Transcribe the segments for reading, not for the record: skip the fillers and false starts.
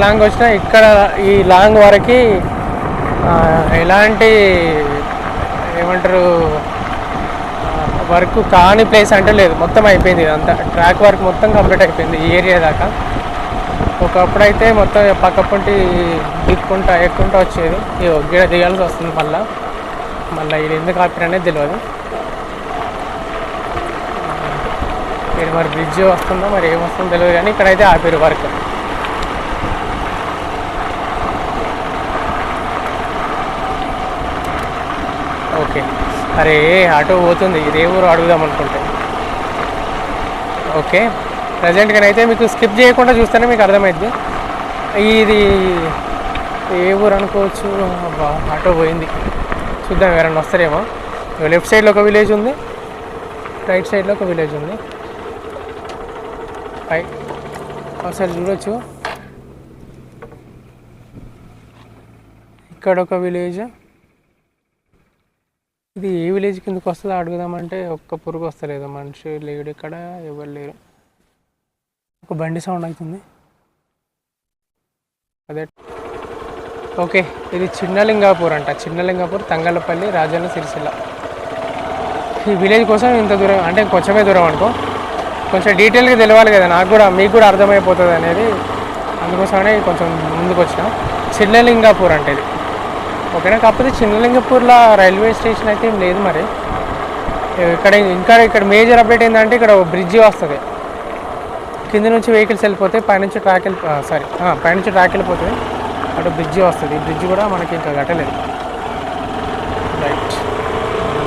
Long వచ్చినా ఇక్కడ ఈ లాంగ్ వరకు ఎలాంటి ఏమంటారు వర్క్ కాని ప్లేస్ అంటే లేదు, మొత్తం అయిపోయింది. ఇదంతా ట్రాక్ వర్క్ మొత్తం కంప్లీట్ అయిపోయింది ఈ ఏరియా దాకా. ఒకప్పుడైతే మొత్తం పక్కపంటి దిక్కుంటా ఎక్కుంటా వచ్చేది, ఈ ఒగ్గిడ దిగాల్సి వస్తుంది. మళ్ళీ ఇది ఎందుకు ఆపిరనేది తెలియదు. ఇది మరి బ్రిడ్జ్ వస్తుందో మరి ఏమొస్తుందో తెలియదు, కానీ ఇక్కడైతే ఆపిరు వర్క్. ఓకే, అరే ఆటో పోతుంది, ఇదే ఊరు అడుగుదాం అనుకుంటే. ఓకే, ప్రజెంట్గానైతే మీకు స్కిప్ చేయకుండా చూస్తేనే మీకు అర్థమైంది ఇది ఏ ఊరు అనుకోవచ్చు. ఆటో పోయింది, చూద్దాం ఎవరైనా వస్తారేమో. లెఫ్ట్ సైడ్లో ఒక విలేజ్ ఉంది, రైట్ సైడ్లో ఒక విలేజ్ ఉంది. ఒకసారి చూడొచ్చు, ఇక్కడ ఒక విలేజ్. ఇది ఏ విలేజ్ కిందకి వస్తుందో అడుగుదామంటే ఒక్క పురుగు వస్తలేదు, మనిషి లేడు ఇక్కడ, ఎవరు లేరు. ఒక బండి సౌండ్ అవుతుంది అదే. ఓకే, ఇది చిన్నలింగాపూర్ అంట, చిన్నలింగాపూర్, తంగళ్ళపల్లి, రాజన్న సిరిసిల్ల. ఈ విలేజ్ కోసం ఇంత దూరం అంటే కొంచెమే దూరం అనుకో, కొంచెం డీటెయిల్గా తెలియాలి కదా నాకు కూడా, మీకు కూడా అర్థమైపోతుంది అనేది, అందుకోసమనే కొంచెం ముందుకు వచ్చిన. చిన్నలింగాపూర్ అంటే ఇది, ఓకేనా. కాకపోతే చిన్నలింగపూర్లో రైల్వే స్టేషన్ అయితే ఏం లేదు మరి. ఇక్కడ మేజర్ అప్డేట్ ఏంటంటే ఇక్కడ బ్రిడ్జి వస్తుంది, కింద నుంచి వెహికల్స్ వెళ్ళిపోతాయి, పైనుంచి ట్రాక్ వెళ్ళిపోతుంది, అటు బ్రిడ్జి వస్తుంది. ఈ బ్రిడ్జి కూడా మనకి ఇంకా కట్టలేదు. రైట్,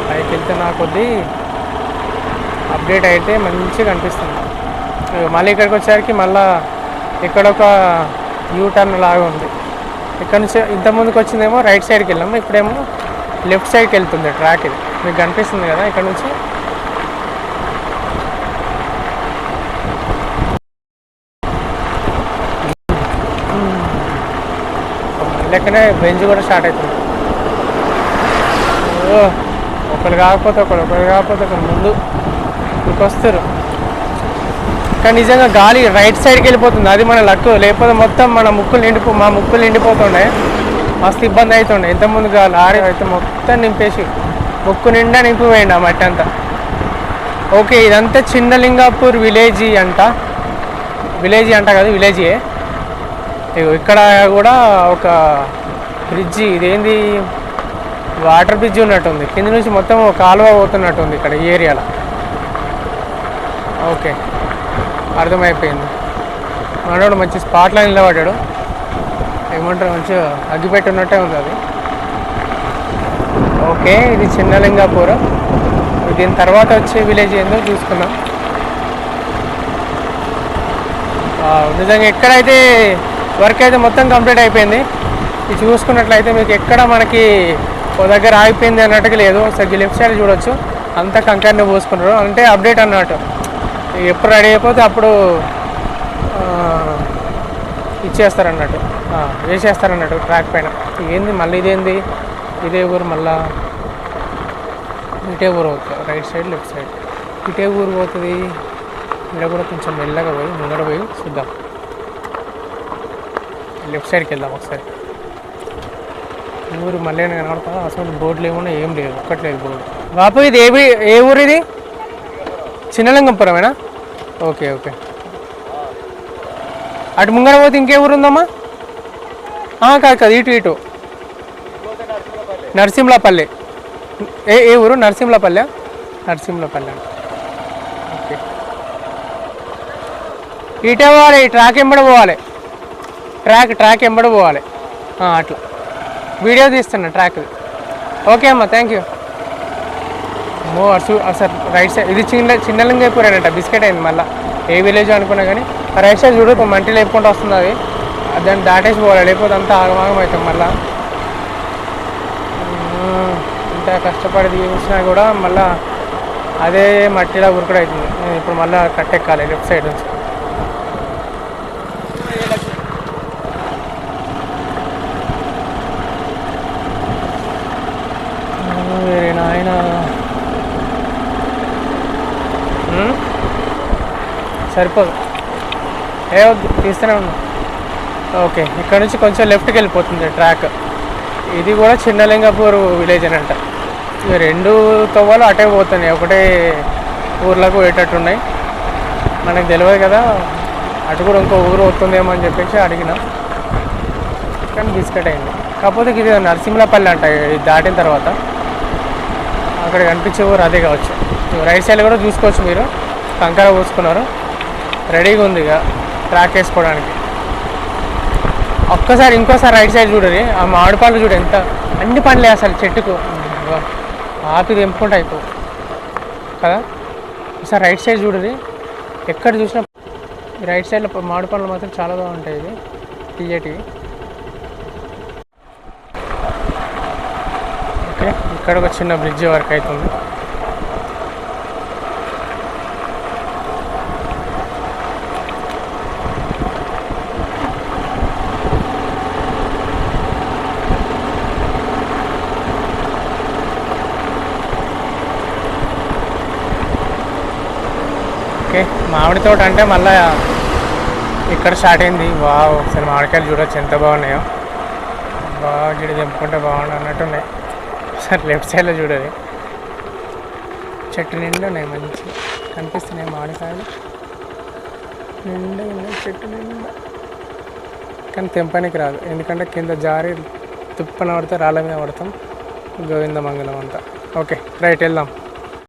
పైకి వెళ్తే నా కొద్దీ అప్డేట్ అయితే మంచిగా కనిపిస్తుంది. మళ్ళీ ఇక్కడికి వచ్చేసరికి మళ్ళీ ఇక్కడొక యూటర్న్ లాగా ఉంది. ఇక్కడ నుంచి ఇంతకుముందుకు వచ్చిందేమో రైట్ సైడ్కి వెళ్ళాము, ఇప్పుడేమో లెఫ్ట్ సైడ్కి వెళ్తుంది ట్రాక్. ఇది మీకు కనిపిస్తుంది కదా ఇక్కడ నుంచి. లెక్కనే బెంచ్ కూడా స్టార్ట్ అవుతుంది. ఒకరు కాకపోతే ఒకరు ముందు మీకు వస్తారు. కానీ నిజంగా గాలి రైట్ సైడ్కి వెళ్ళిపోతుంది, అది మన లక్. లేకపోతే మొత్తం మా ముక్కులు నిండిపోతుండే, మస్తు ఇబ్బంది అవుతుండే. ఇంతకుముందు లారీ అయితే మొత్తం నింపేసి ముక్కు నిండా నింపిపోయింది ఆ మట్టి అంతా. ఓకే, ఇదంతా చిన్నలింగాపూర్ విలేజీ అంట కాదు, విలేజీయే. ఇక్కడ కూడా ఒక బ్రిడ్జి, ఇదేంది వాటర్ బ్రిడ్జి ఉన్నట్టుంది, కింద నుంచి మొత్తం కాలువ పోతున్నట్టుంది ఇక్కడ ఈ ఏరియాలో. ఓకే, అర్థమైపోయింది. మనోడు మంచి స్పాట్లో నిలబడ్డాడు, ఏమంటారు మంచిగా అగ్గిపెట్టి ఉన్నట్టే ఉంది అది. ఓకే, ఇది చిన్నలింగాపూర్. దీని తర్వాత వచ్చే విలేజ్ ఏందో చూసుకుందాం. నిజంగా ఎక్కడైతే వర్క్ అయితే మొత్తం కంప్లీట్ అయిపోయింది. ఇది చూసుకున్నట్లయితే మీకు ఎక్కడ మనకి ఓ దగ్గర ఆగిపోయింది అన్నట్టుగా లేదు. ఒకసారి లెఫ్ట్ సైడ్ చూడొచ్చు, అంతా కంకర్ని పోసుకున్నారు, అంటే అప్డేట్ అన్నట్టు. ఎప్పుడు రెడీ అయిపోతే అప్పుడు ఇచ్చేస్తారన్నట్టు, వేసేస్తారన్నట్టు ట్రాక్ పైన. ఏంది మళ్ళీ ఇదే ఊరు, మళ్ళా ఇటే ఊరు అవుతుంది. రైట్ సైడ్ లెఫ్ట్ సైడ్ ఇటే ఊరు పోతుంది. ఇక్కడ కూడా కొంచెం మెల్లగా పోయి ముందర పోయి చూద్దాం. లెఫ్ట్ సైడ్కి వెళ్దాం ఒకసారి. ఊరు మళ్ళీ కనబడతా, అసలు బోర్డులు ఏమన్నా ఏం లేదు, ఒక్కట్లేదు బోర్డు. బాపు ఇది ఏ ఊరు ఇది? చిన్నలింగపురమేనా? ఓకే, అటు ముంగర పోతే ఇంకే ఊరు ఉందమ్మా? కాదు, ఇటు నరసింహలపల్లి. ఏ ఊరు? నరసింహలపల్లె. ఓకే, ఇటే పోవాలి, ట్రాక్ ఎంబడి పోవాలి, ట్రాక్ ఎంబడి పోవాలి. అట్లా వీడియో తీస్తున్నా ట్రాక్. ఓకే అమ్మా, thank you. Sir right side ఇది చిన్నలింగపూర్ అంట, బిస్కెట్ అయింది మళ్ళీ. ఏ విలేజ్ అనుకున్నా కానీ రైట్ సైడ్ చూడు, మంటి లేపుకుంటూ వస్తుంది అది, దాన్ని దాటేసి పోవాలి, లేకపోతే అంతా ఆగమాగం అవుతాం మళ్ళీ. ఇంత కష్టపడి తీసినా కూడా మళ్ళీ అదే మట్టిలా ఉరుకుడు అవుతుంది. ఇప్పుడు మళ్ళీ కట్టెక్కాలి లెఫ్ట్ సైడ్ నుంచి. వేరే నాయన సరిపోదు, వద్దు తీస్తూనే ఉన్నా. ఓకే, ఇక్కడ నుంచి కొంచెం లెఫ్ట్కి వెళ్ళిపోతుంది ట్రాక్. ఇది కూడా చిన్నలింగపూర్ విలేజ్ అని అంట. ఇక రెండు తవ్వలు అటే పోతున్నాయి, ఒకటే ఊర్లకు పోయేటట్టున్నాయి. మనకు తెలియదు కదా, అటు కూడా ఇంకో ఊరు వస్తుందేమో అని చెప్పేసి అడిగిన, కానీ బిస్కెట్ అయింది. కాకపోతే ఇది నరసింహలపల్లి అంట, ఇది దాటిన తర్వాత అక్కడ కనిపించే ఊరు అదే కావచ్చు. రైట్ సైడ్ కూడా చూసుకోవచ్చు మీరు, కంకర పోసుకున్నారు, రెడీగా ఉంది ఇక ట్రాక్ వేసుకోవడానికి. ఒక్కసారి ఇంకోసారి రైట్ సైడ్ చూడరి, ఆ మామిడి పండ్లు చూడు ఎంత అన్ని పండ్లే అసలు చెట్టుకు, ఆపి తెంపుకుంటే అయిపో కదా. ఒకసారి రైట్ సైడ్ చూడరి, ఎక్కడ చూసినా రైట్ సైడ్లో మామిడి పండ్లు మాత్రం చాలా బాగుంటాయి. ఇది తీయటివి. ఓకే, ఇక్కడ ఒక చిన్న బ్రిడ్జ్ వర్క్ అవుతుంది. ఓకే, మామిడి తోట అంటే మళ్ళీ ఇక్కడ స్టార్ట్ అయింది. వావ్, ఒకసారి మామిడికాయలు చూడొచ్చు ఎంత బాగున్నాయో. బాగా గిడి తెంపుకుంటే బాగుండు అన్నట్టున్నాయి. ఒకసారి లెఫ్ట్ సైడ్లో చూడాలి, చెట్టు నిండా ఉన్నాయి, మంచి కనిపిస్తున్నాయి మామిడికాయలు నిండా ఉన్నాయి చెట్టు నిండా. కానీ తెంపనికి రాదు, ఎందుకంటే కింద జారి తుప్పన పడితే రాళ్ళ మీద పడతాం. గోవింద మంగళం అంతా. ఓకే రైట్, వెళ్దాం.